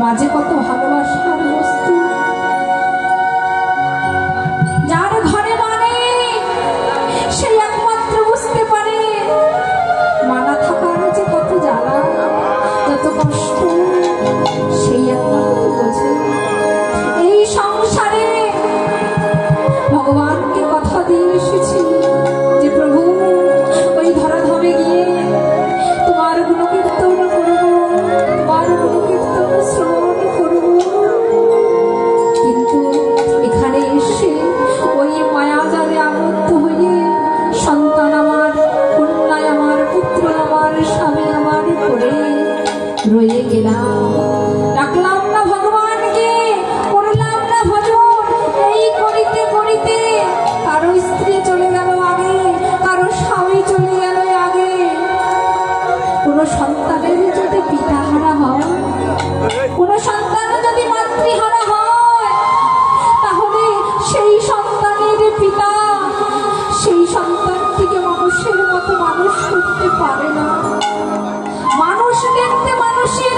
মাঝে কত ভালোবাসার বস্তু, যার ঘরে মানে সেই একমাত্র বুঝতে পারে মানা থাকার যে কত জ্বালা, কত কষ্ট, সেই একমাত্র বোঝে। এই সংসারে ভগবানকে কথা দিয়ে এসেছি যে প্রভু ওই ধরাধামে গিয়ে তোমার গুণকীর্তন করব, তোমার গুণকীর্তন শ্রবণ করব। কিন্তু এখানে এসে ওই মায়াজালে আবদ্ধ হয়ে সন্তান আমার, কন্যায় আমার, পুত্র আমার, স্বামী আমার করে রয়ে গেলাম। ডাকলাম না ভগবানকে, করলাম না ভজন। এই করিতে করিতে কারো স্ত্রী চলে গেল আগে, কারো স্বামী চলে গেল আগে। কোন সন্তানের যদি পিতাহারা হয়, কোন সন্তান যদি মাতৃহারা হয়, তাহলে সেই সন্তানের পিতা সেই সন্তানটিকে মানুষের মতো মানুষ করতে পারে না। মানুষ দেখতে মানুষের